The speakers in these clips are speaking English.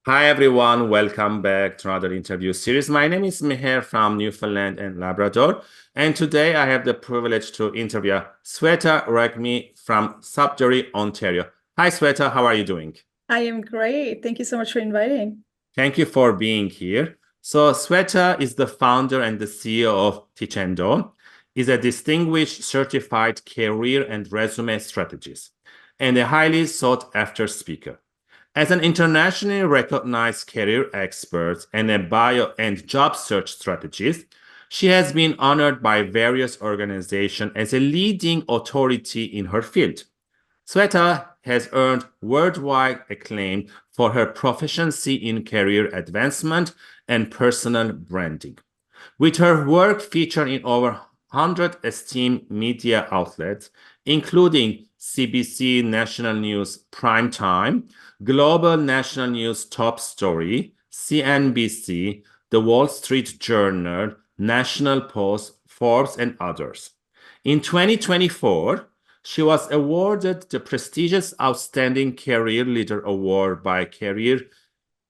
Hi everyone, welcome back to another interview series. My name is Mher from Newfoundland and Labrador, and today I have the privilege to interview Sweta Regmi from Sudbury, Ontario. Hi Sweta, how are you doing? I am great. Thank you so much for inviting. Thank you for being here. So Sweta is the founder and the CEO of Tichendo, is a distinguished certified career and resume strategist, and a highly sought after speaker. As an internationally recognized career expert and a bio and job search strategist, she has been honored by various organizations as a leading authority in her field. Sweta has earned worldwide acclaim for her proficiency in career advancement and personal branding. With her work featured in over 100 esteemed media outlets, including CBC National News Primetime, Global National News Top Story, CNBC, The Wall Street Journal, National Post, Forbes, and others. In 2024, she was awarded the prestigious Outstanding Career Leader Award by Career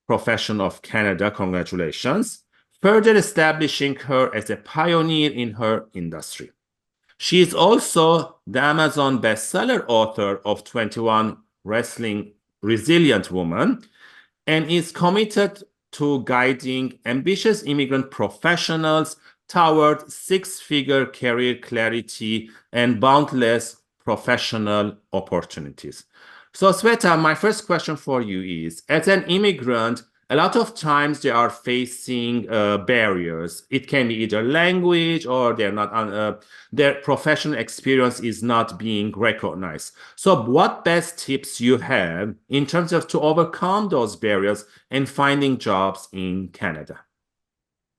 Profession of Canada. Congratulations, further establishing her as a pioneer in her industry. She is also the Amazon bestseller author of 21 Wrestling Resilient Woman and is committed to guiding ambitious immigrant professionals toward six-figure career clarity and boundless professional opportunities. So, Sweta, my first question for you is, as an immigrant, a lot of times they are facing barriers. It can be either language or their professional experience is not being recognized. So what best tips you have in terms of to overcome those barriers and finding jobs in Canada?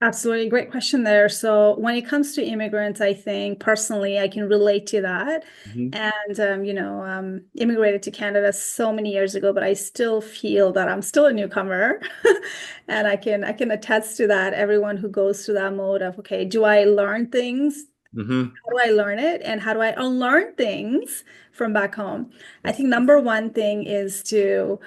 Absolutely. Great question there. So when it comes to immigrants, I think personally I can relate to that. Mhm. And immigrated to Canada so many years ago, but I still feel that I'm still a newcomer. And I can attest to that. Everyone who goes through that mode of, okay, do I learn things? Mhm. How do I learn it? And how do I unlearn things from back home? I Yes. think number one thing is to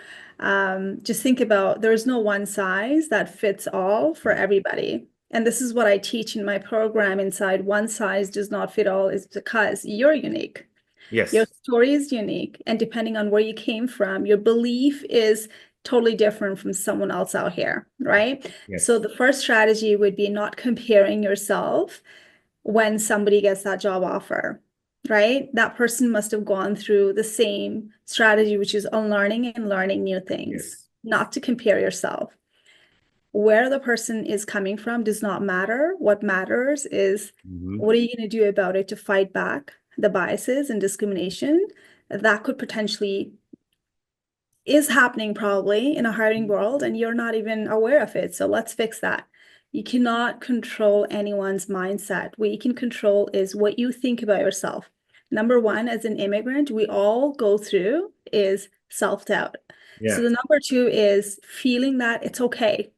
just think about there's no one size that fits all for everybody. And this is what I teach in my program inside One Size Does Not Fit All is because you're unique. Your Yes. story is unique. And depending on where you came from, your belief is totally different from someone else out here, right? So Yes. the first strategy would be not comparing yourself when somebody gets that job offer, right? That person must have gone through the same strategy, which is unlearning and learning new things, Yes. not to compare yourself. Where the person is coming from does not matter. What matters is Mhm. what are you going to do about it to fight back the biases and discrimination that could potentially is happening probably in a hiring world and you're not even aware of it. So let's fix that. You cannot control anyone's mindset. What you can control is what you think about yourself. Number one, as an immigrant, we all go through is self-doubt. So Yeah. the number two is feeling that it's okay.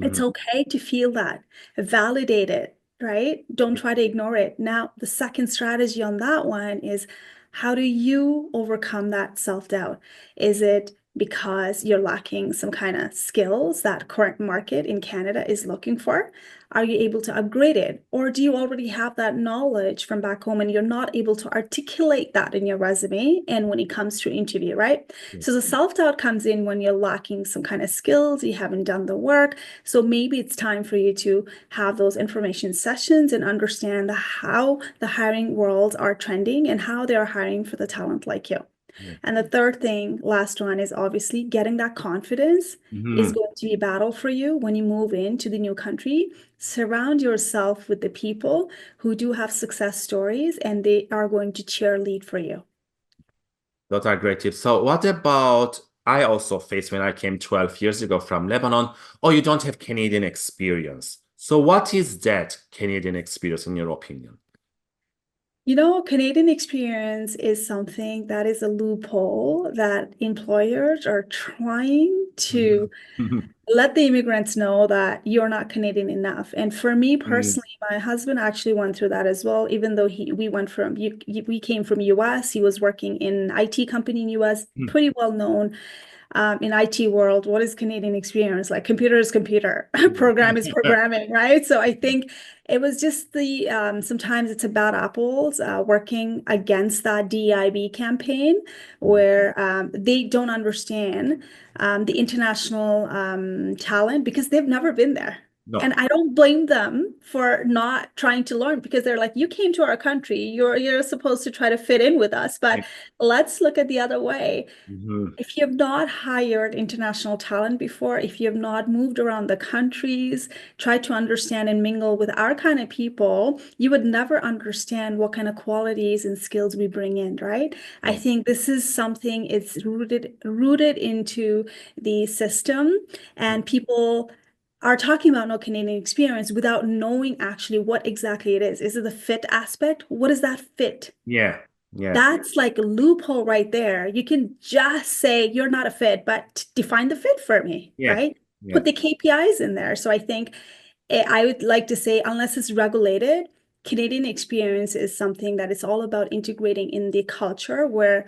It's Mhm. okay to feel that. Validate it, right? Don't try to ignore it. Now, the second strategy on that one is how do you overcome that self-doubt? Is it because you're lacking some kind of skills that current market in Canada is looking for? Are you able to upgrade it? Or do you already have that knowledge from back home and you're not able to articulate that in your resume and when it comes to interview, right? So the Yes. self-doubt comes in when you're lacking some kind of skills, you haven't done the work. So maybe it's time for you to have those information sessions and understand how the hiring worlds are trending and how they are hiring for the talent like you. Yeah. And the third thing, last one, is obviously getting that confidence is Mhm. going to be a battle for you when you move into the new country. Surround yourself with the people who do have success stories and they are going to cheerlead for you. Those are great tips. So what about I also faced when I came 12 years ago from Lebanon, oh, you don't have Canadian experience. So what is that Canadian experience in your opinion? You know, Canadian experience is something that is a loophole that employers are trying to Mhm. let the immigrants know that you're not Canadian enough. And for me Mm, personally, my husband actually went through that as well, even though we came from US, he was working in IT company in US, mm, pretty well known. in IT world, what is Canadian experience? Like computer is computer, program is programming, right? So I think it was just the sometimes it's about apples working against that DEIB campaign where they don't understand the international talent because they've never been there. And No. I don't blame them for not trying to learn because they're like, you came to our country, you're supposed to try to fit in with us, but let's look at the other way. Mhm. If you have not hired international talent before, if you have not moved around the countries, tried to understand and mingle with our kind of people, you would never understand what kind of qualities and skills we bring in, right? I Yeah. think this is something it's rooted into the system, and people are talking about no Canadian experience without knowing actually what exactly it is. Is it the fit aspect? What is that fit? Yeah. Yeah. That's like a loophole right there. You can just say you're not a fit, but define the fit for me, Yeah. right? Yeah. Put the KPIs in there. So I think I would like to say, unless it's regulated, Canadian experience is something that is all about integrating in the culture where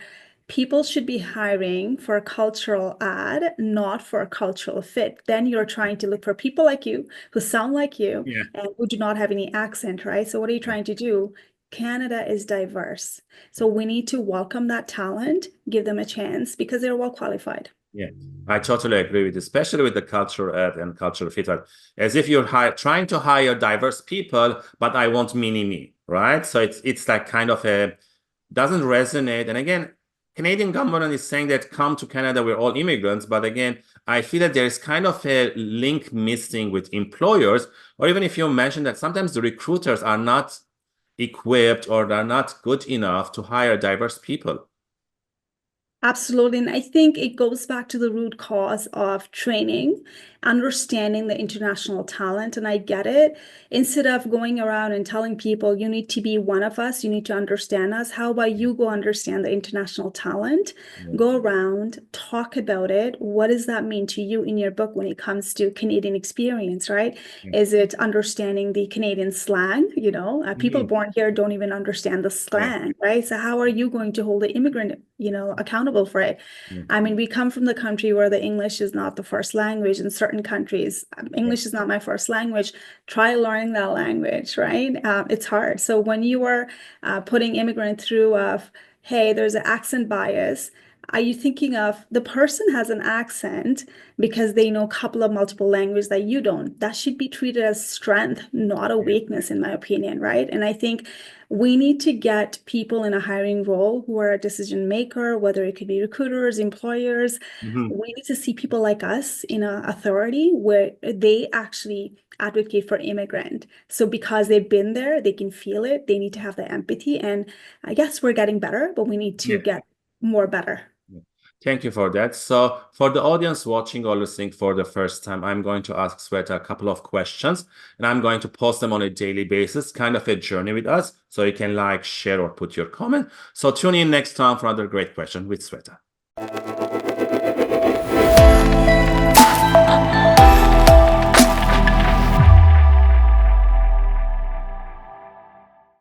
people should be hiring for a cultural ad, not for a cultural fit. Then you're trying to look for people like you who sound like you Yeah. and who do not have any accent, right? So what are you trying to do? Canada is diverse. So we need to welcome that talent, give them a chance because they're well qualified. Yeah, I totally agree with you, especially with the culture ed and cultural fit. Right? As if you're trying to hire diverse people, but I want mini me, right? So it's like kind of a doesn't resonate. And again, Canadian government is saying that come to Canada, we're all immigrants. But again, I feel that there is kind of a link missing with employers, or even if you mention that sometimes the recruiters are not equipped or they're not good enough to hire diverse people. Absolutely. And I think it goes back to the root cause of training, understanding the international talent. And I get it. Instead of going around and telling people, you need to be one of us, you need to understand us, how about you go understand the international talent? Yeah. Go around, talk about it. What does that mean to you in your book when it comes to Canadian experience, right? Yeah. Is it understanding the Canadian slang? People Mhm. born here don't even understand the Yeah. slang, right? So how are you going to hold the immigrant, accountable for it? Yeah. I mean, we come from the country where the English is not the first language in certain countries. Yeah. English is not my first language. Try learning that language, right? It's hard. So when you are putting immigrant through of, hey, there's an accent bias, are you thinking of the person has an accent because they know a couple of multiple languages that you don't? That should be treated as strength, not a Yeah. weakness, in my opinion, right? And I think we need to get people in a hiring role who are a decision maker, whether it could be recruiters, employers. Mhm. We need to see people like us in a authority where they actually advocate for immigrant. So because they've been there, they can feel it. They need to have the empathy. And I guess we're getting better, but we need to Yeah. get more better. Yeah. Thank you for that. So for the audience watching or listening for the first time, I'm going to ask Sweta a couple of questions and I'm going to post them on a daily basis, kind of a journey with us. So you can like, share, or put your comment. So tune in next time for another great question with Sweta.